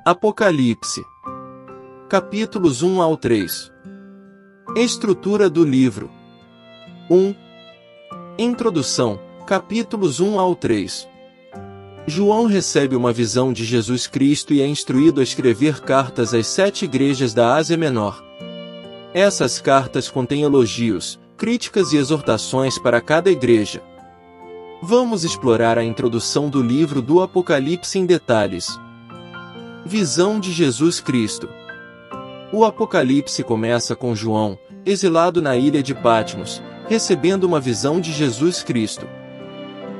Apocalipse. Capítulos 1 ao 3. Estrutura do livro. 1. Introdução, capítulos 1 ao 3. João recebe uma visão de Jesus Cristo e é instruído a escrever cartas às 7 igrejas da Ásia Menor. Essas cartas contêm elogios, críticas e exortações para cada igreja. Vamos explorar a introdução do livro do Apocalipse em detalhes. Visão de Jesus Cristo. O Apocalipse começa com João, exilado na ilha de Patmos, recebendo uma visão de Jesus Cristo.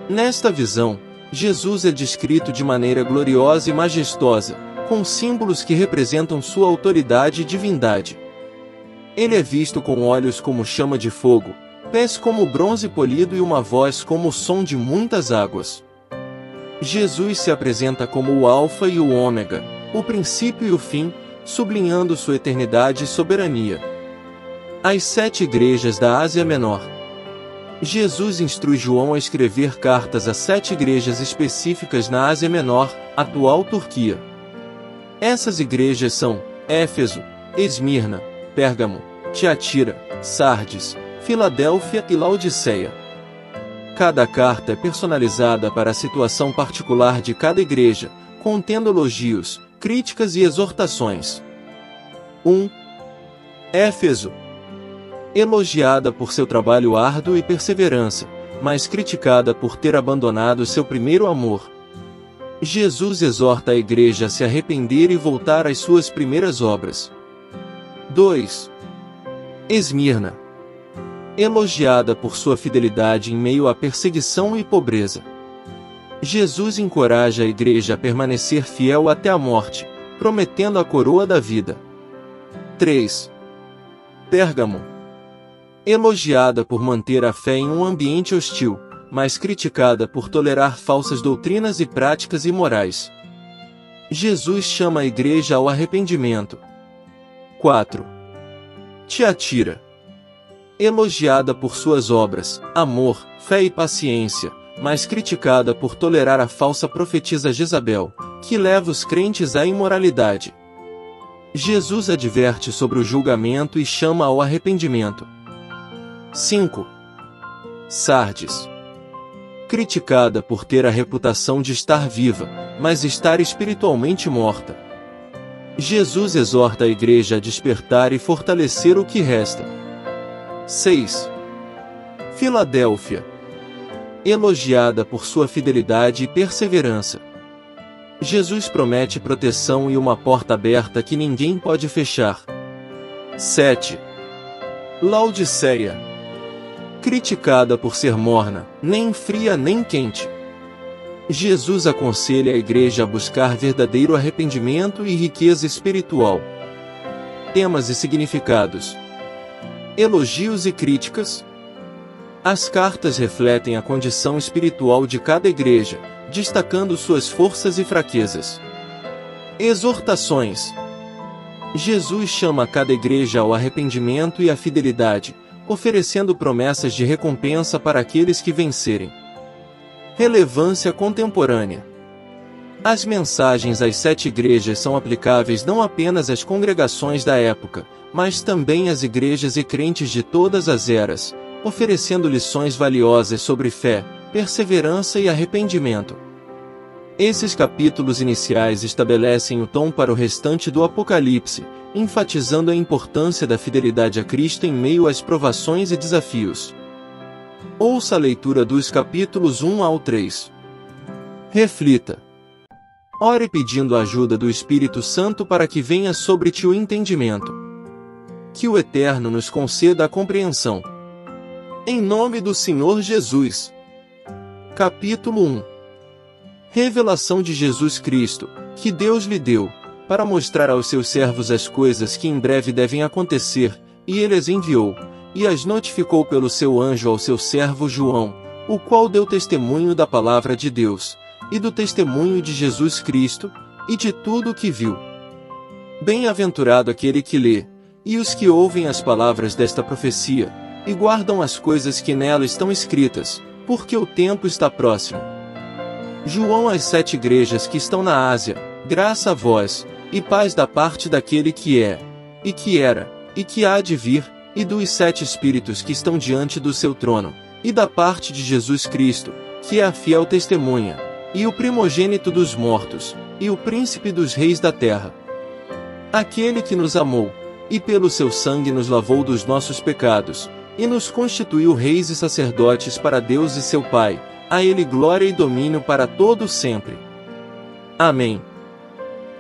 Nesta visão, Jesus é descrito de maneira gloriosa e majestosa, com símbolos que representam sua autoridade e divindade. Ele é visto com olhos como chama de fogo, pés como bronze polido e uma voz como o som de muitas águas. Jesus se apresenta como o Alfa e o Ômega, o princípio e o fim, sublinhando sua eternidade e soberania. As 7 igrejas da Ásia Menor. Jesus instrui João a escrever cartas a 7 igrejas específicas na Ásia Menor, atual Turquia. Essas igrejas são Éfeso, Esmirna, Pérgamo, Tiatira, Sardes, Filadélfia e Laodiceia. Cada carta é personalizada para a situação particular de cada igreja, contendo elogios, críticas e exortações. 1. Éfeso. Elogiada por seu trabalho árduo e perseverança, mas criticada por ter abandonado seu primeiro amor. Jesus exorta a igreja a se arrepender e voltar às suas primeiras obras. 2. Esmirna. Elogiada por sua fidelidade em meio à perseguição e pobreza. Jesus encoraja a igreja a permanecer fiel até a morte, prometendo a coroa da vida. 3. Pérgamo. Elogiada por manter a fé em um ambiente hostil, mas criticada por tolerar falsas doutrinas e práticas imorais. Jesus chama a igreja ao arrependimento. 4. Tiatira. Elogiada por suas obras, amor, fé e paciência, mas criticada por tolerar a falsa profetisa Jezabel, que leva os crentes à imoralidade. Jesus adverte sobre o julgamento e chama ao arrependimento. 5. Sardes. Criticada por ter a reputação de estar viva, mas estar espiritualmente morta. Jesus exorta a igreja a despertar e fortalecer o que resta. 6. Filadélfia. Elogiada por sua fidelidade e perseverança. Jesus promete proteção e uma porta aberta que ninguém pode fechar. 7. Laodiceia. Criticada por ser morna, nem fria nem quente. Jesus aconselha a igreja a buscar verdadeiro arrependimento e riqueza espiritual. Temas e significados. Elogios e críticas. As cartas refletem a condição espiritual de cada igreja, destacando suas forças e fraquezas. Exortações. Jesus chama cada igreja ao arrependimento e à fidelidade, oferecendo promessas de recompensa para aqueles que vencerem. Relevância contemporânea. As mensagens às 7 igrejas são aplicáveis não apenas às congregações da época, mas também às igrejas e crentes de todas as eras, oferecendo lições valiosas sobre fé, perseverança e arrependimento. Esses capítulos iniciais estabelecem o tom para o restante do Apocalipse, enfatizando a importância da fidelidade a Cristo em meio às provações e desafios. Ouça a leitura dos capítulos 1 ao 3. Reflita. Ore pedindo a ajuda do Espírito Santo para que venha sobre ti o entendimento. Que o Eterno nos conceda a compreensão. Em nome do Senhor Jesus. Capítulo 1. Revelação de Jesus Cristo, que Deus lhe deu, para mostrar aos seus servos as coisas que em breve devem acontecer, e ele as enviou, e as notificou pelo seu anjo ao seu servo João, o qual deu testemunho da palavra de Deus, e do testemunho de Jesus Cristo, e de tudo o que viu. Bem-aventurado aquele que lê, e os que ouvem as palavras desta profecia, e guardam as coisas que nela estão escritas, porque o tempo está próximo. João às 7 igrejas que estão na Ásia, Graça a vós, e paz da parte daquele que é, e que era, e que há de vir, e dos 7 Espíritos que estão diante do seu trono, e da parte de Jesus Cristo, que é a fiel testemunha, e o primogênito dos mortos, e o príncipe dos reis da terra. Aquele que nos amou, e pelo seu sangue nos lavou dos nossos pecados, e nos constituiu reis e sacerdotes para Deus e seu Pai, a ele glória e domínio para todo sempre. Amém.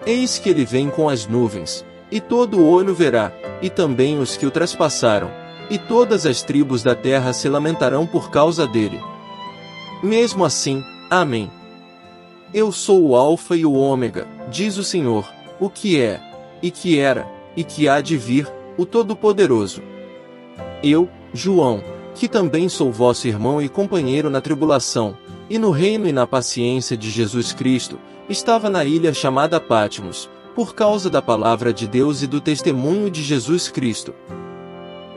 Eis que ele vem com as nuvens, e todo o olho verá, e também os que o traspassaram, e todas as tribos da terra se lamentarão por causa dele. Mesmo assim, amém. Eu sou o Alfa e o Ômega, diz o Senhor, o que é, e que era, e que há de vir, o Todo-Poderoso. Eu, João, que também sou vosso irmão e companheiro na tribulação, e no reino e na paciência de Jesus Cristo, estava na ilha chamada Patmos, por causa da palavra de Deus e do testemunho de Jesus Cristo.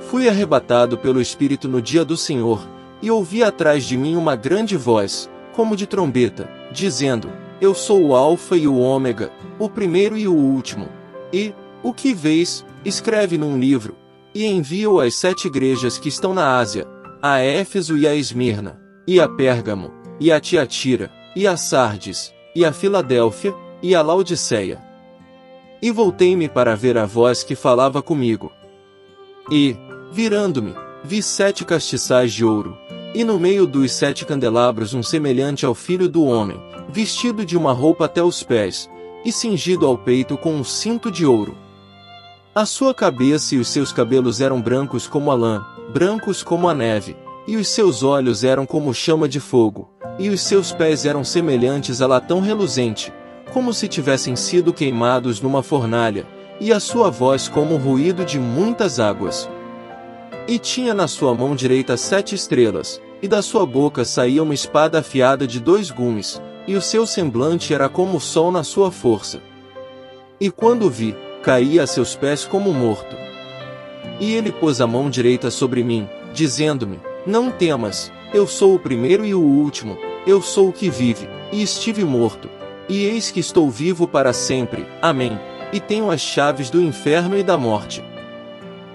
Fui arrebatado pelo Espírito no dia do Senhor, e ouvi atrás de mim uma grande voz, como de trombeta, dizendo: Eu sou o Alfa e o Ômega, o primeiro e o último. E, o que vês, escreve num livro, e envia-o às 7 igrejas que estão na Ásia, a Éfeso e a Esmirna, e a Pérgamo, e a Tiatira, e a Sardes, e a Filadélfia, e a Laodiceia. E voltei-me para ver a voz que falava comigo. E, virando-me, vi 7 castiçais de ouro, e no meio dos 7 candelabros um semelhante ao Filho do Homem, vestido de uma roupa até os pés, e cingido ao peito com um cinto de ouro. A sua cabeça e os seus cabelos eram brancos como a lã, brancos como a neve, e os seus olhos eram como chama de fogo, e os seus pés eram semelhantes a latão reluzente, como se tivessem sido queimados numa fornalha, e a sua voz como o ruído de muitas águas. E tinha na sua mão direita 7 estrelas, e da sua boca saía uma espada afiada de 2 gumes, e o seu semblante era como o sol na sua força. E quando o vi, caí a seus pés como morto. E ele pôs a mão direita sobre mim, dizendo-me: Não temas, eu sou o primeiro e o último, eu sou o que vive, e estive morto, e eis que estou vivo para sempre, amém, e tenho as chaves do inferno e da morte.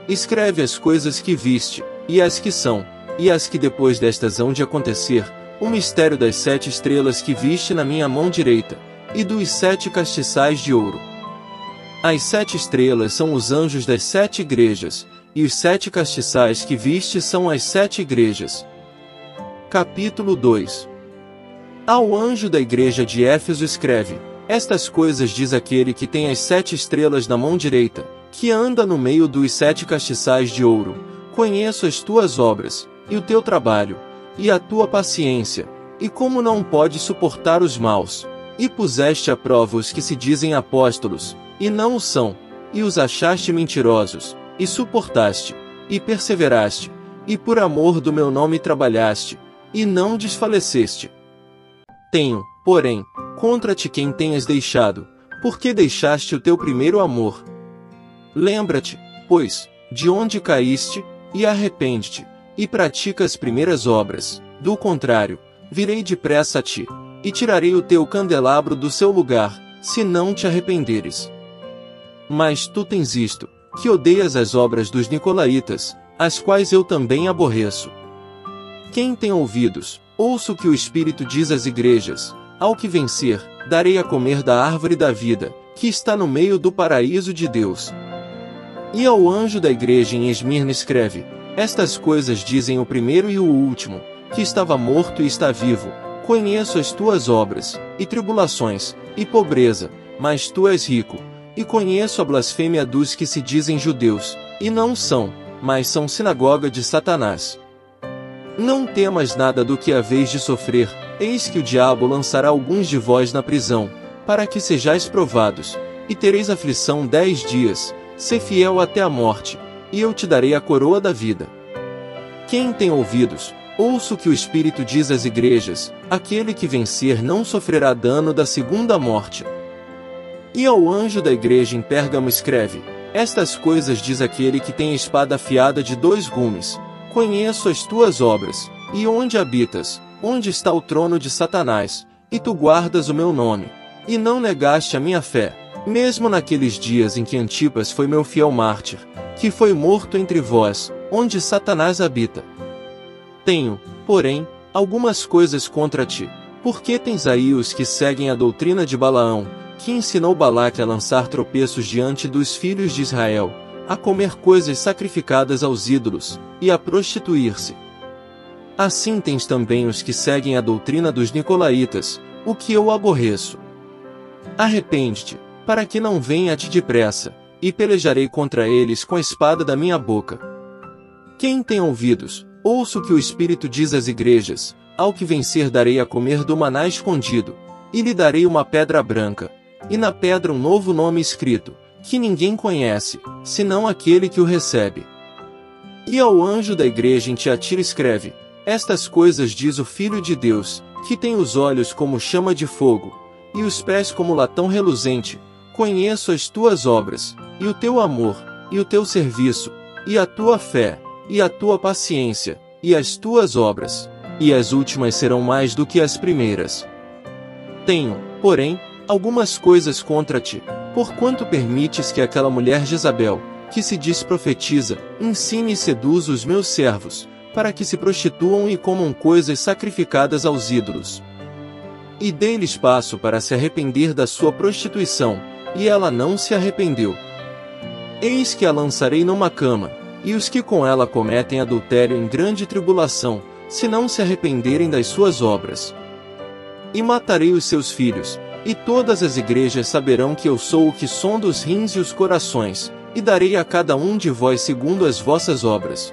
Escreve as coisas que viste, e as que são, e as que depois destas hão de acontecer, o mistério das 7 estrelas que viste na minha mão direita, e dos 7 castiçais de ouro. As 7 estrelas são os anjos das 7 igrejas, e os 7 castiçais que viste são as 7 igrejas. Capítulo 2. Ao anjo da igreja de Éfeso escreve: Estas coisas diz aquele que tem as 7 estrelas na mão direita, que anda no meio dos 7 castiçais de ouro. Conheço as tuas obras, e o teu trabalho, e a tua paciência, e como não podes suportar os maus, e puseste à prova os que se dizem apóstolos, e não o são, e os achaste mentirosos, e suportaste, e perseveraste, e por amor do meu nome trabalhaste, e não desfaleceste. Tenho, porém, contra ti quem tenhas deixado, porque deixaste o teu primeiro amor. Lembra-te, pois, de onde caíste, e arrepende-te, e pratica as primeiras obras, do contrário, virei depressa a ti, e tirarei o teu candelabro do seu lugar, se não te arrependeres. Mas tu tens isto, que odeias as obras dos nicolaítas, as quais eu também aborreço. Quem tem ouvidos, ouça o que o Espírito diz às igrejas: Ao que vencer, darei a comer da árvore da vida, que está no meio do paraíso de Deus. E ao anjo da igreja em Esmirna escreve: Estas coisas dizem o primeiro e o último, que estava morto e está vivo. Conheço as tuas obras, e tribulações, e pobreza, mas tu és rico. E conheço a blasfêmia dos que se dizem judeus, e não são, mas são sinagoga de Satanás. Não temas nada do que haveis de sofrer, eis que o diabo lançará alguns de vós na prisão, para que sejais provados, e tereis aflição 10 dias, sê fiel até a morte, e eu te darei a coroa da vida. Quem tem ouvidos, ouça o que o Espírito diz às igrejas: Aquele que vencer não sofrerá dano da segunda morte. E ao anjo da igreja em Pérgamo escreve: Estas coisas diz aquele que tem a espada afiada de 2 gumes. Conheço as tuas obras, e onde habitas, onde está o trono de Satanás, e tu guardas o meu nome, e não negaste a minha fé, mesmo naqueles dias em que Antipas foi meu fiel mártir, que foi morto entre vós, onde Satanás habita. Tenho, porém, algumas coisas contra ti, porque tens aí os que seguem a doutrina de Balaão, que ensinou Balaque a lançar tropeços diante dos filhos de Israel, a comer coisas sacrificadas aos ídolos, e a prostituir-se. Assim tens também os que seguem a doutrina dos nicolaítas, o que eu aborreço. Arrepende-te, para que não venha a ti depressa, e pelejarei contra eles com a espada da minha boca. Quem tem ouvidos, ouça o que o Espírito diz às igrejas: ao que vencer darei a comer do maná escondido, e lhe darei uma pedra branca, e na pedra um novo nome escrito, que ninguém conhece, senão aquele que o recebe. E ao anjo da igreja em Tiatira escreve: estas coisas diz o Filho de Deus, que tem os olhos como chama de fogo, e os pés como latão reluzente. Conheço as tuas obras, e o teu amor, e o teu serviço, e a tua fé, e a tua paciência, e as tuas obras, e as últimas serão mais do que as primeiras. Tenho, porém, algumas coisas contra ti, porquanto permites que aquela mulher Jezabel, que se diz profetiza, ensine e seduza os meus servos, para que se prostituam e comam coisas sacrificadas aos ídolos. E dei-lhe espaço para se arrepender da sua prostituição, e ela não se arrependeu. Eis que a lançarei numa cama, e os que com ela cometem adultério em grande tribulação, se não se arrependerem das suas obras. E matarei os seus filhos, e todas as igrejas saberão que eu sou o que sonda os rins e os corações, e darei a cada um de vós segundo as vossas obras.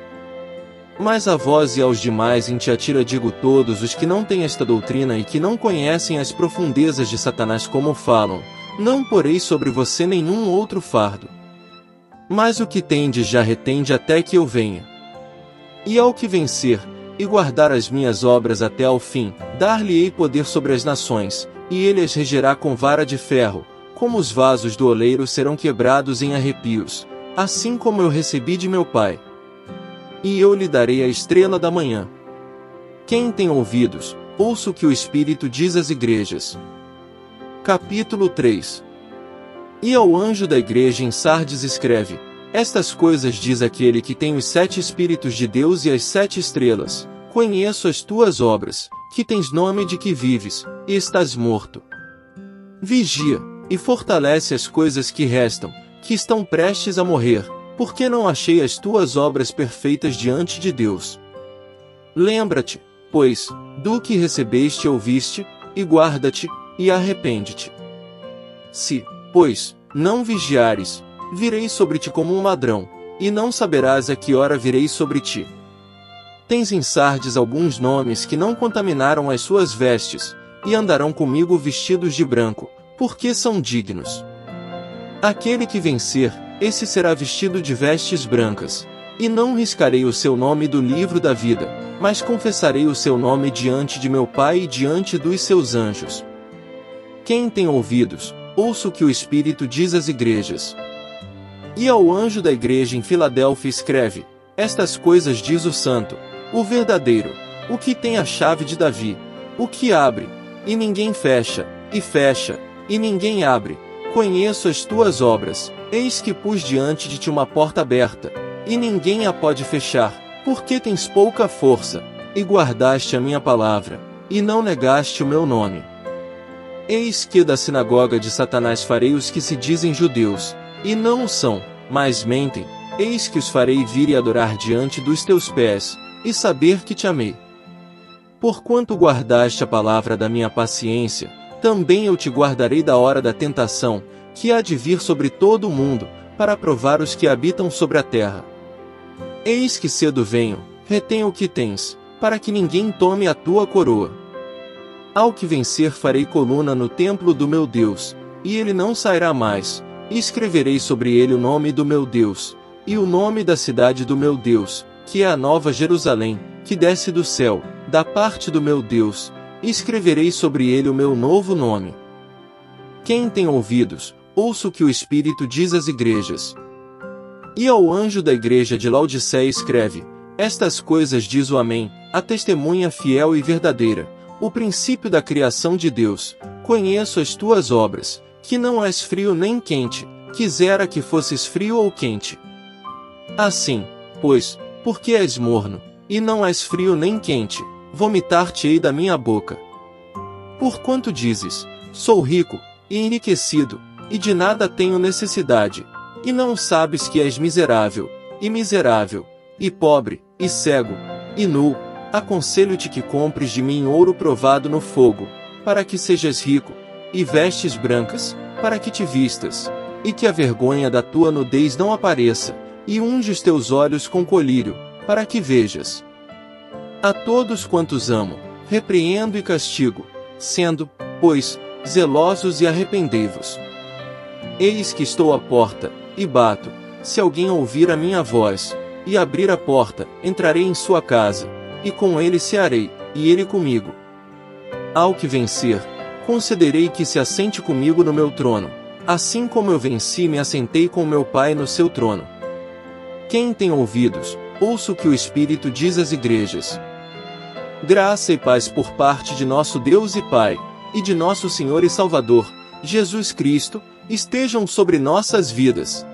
Mas a vós e aos demais em Tiatira digo: todos os que não têm esta doutrina e que não conhecem as profundezas de Satanás como falam, não porei sobre você nenhum outro fardo. Mas o que tendes já retende até que eu venha. E ao que vencer, e guardar as minhas obras até ao fim, dar-lhe-ei poder sobre as nações, e ele as regerá com vara de ferro, como os vasos do oleiro serão quebrados em arrepios, assim como eu recebi de meu Pai. E eu lhe darei a estrela da manhã. Quem tem ouvidos, ouça o que o Espírito diz às igrejas. Capítulo 3. E ao anjo da igreja em Sardes escreve: estas coisas diz aquele que tem os 7 Espíritos de Deus e as 7 estrelas: conheço as tuas obras, que tens nome de que vives, e estás morto. Vigia, e fortalece as coisas que restam, que estão prestes a morrer, porque não achei as tuas obras perfeitas diante de Deus. Lembra-te, pois, do que recebeste e ouviste, e guarda-te, e arrepende-te. Se, pois, não vigiares, virei sobre ti como um ladrão, e não saberás a que hora virei sobre ti. Tens em Sardes alguns nomes que não contaminaram as suas vestes, e andarão comigo vestidos de branco, porque são dignos. Aquele que vencer, esse será vestido de vestes brancas, e não riscarei o seu nome do livro da vida, mas confessarei o seu nome diante de meu Pai e diante dos seus anjos. Quem tem ouvidos, ouça o que o Espírito diz às igrejas. E ao anjo da igreja em Filadélfia escreve: estas coisas diz o Santo, o verdadeiro, o que tem a chave de Davi, o que abre, e ninguém fecha, e ninguém abre. Conheço as tuas obras, eis que pus diante de ti uma porta aberta, e ninguém a pode fechar, porque tens pouca força, e guardaste a minha palavra, e não negaste o meu nome. Eis que da sinagoga de Satanás farei os que se dizem judeus, e não o são, mas mentem. Eis que os farei vir e adorar diante dos teus pés, e saber que te amei. Porquanto guardaste a palavra da minha paciência, também eu te guardarei da hora da tentação, que há de vir sobre todo o mundo, para provar os que habitam sobre a terra. Eis que cedo venho, retém o que tens, para que ninguém tome a tua coroa. Ao que vencer farei coluna no templo do meu Deus, e ele não sairá mais, e escreverei sobre ele o nome do meu Deus, e o nome da cidade do meu Deus, que é a nova Jerusalém, que desce do céu, da parte do meu Deus, e escreverei sobre ele o meu novo nome. Quem tem ouvidos, ouça o que o Espírito diz às igrejas. E ao anjo da igreja de Laodiceia escreve: estas coisas diz o Amém, a testemunha fiel e verdadeira, o princípio da criação de Deus. Conheço as tuas obras, que não és frio nem quente, quisera que fosses frio ou quente. Assim, pois, porque és morno, e não és frio nem quente, vomitar-te-ei da minha boca. Porquanto dizes, sou rico, e enriquecido, e de nada tenho necessidade, e não sabes que és miserável, e pobre, e cego, e nu, aconselho-te que compres de mim ouro provado no fogo, para que sejas rico, e vestes brancas, para que te vistas, e que a vergonha da tua nudez não apareça, e unge os teus olhos com colírio, para que vejas. A todos quantos amo, repreendo e castigo, sendo, pois, zelosos e arrependei-vos. Eis que estou à porta, e bato. Se alguém ouvir a minha voz, e abrir a porta, entrarei em sua casa, e com ele cearei, e ele comigo. Ao que vencer, concederei que se assente comigo no meu trono, assim como eu venci e me assentei com meu Pai no seu trono. Quem tem ouvidos, ouça o que o Espírito diz às igrejas. Graça e paz por parte de nosso Deus e Pai, e de nosso Senhor e Salvador, Jesus Cristo, estejam sobre nossas vidas.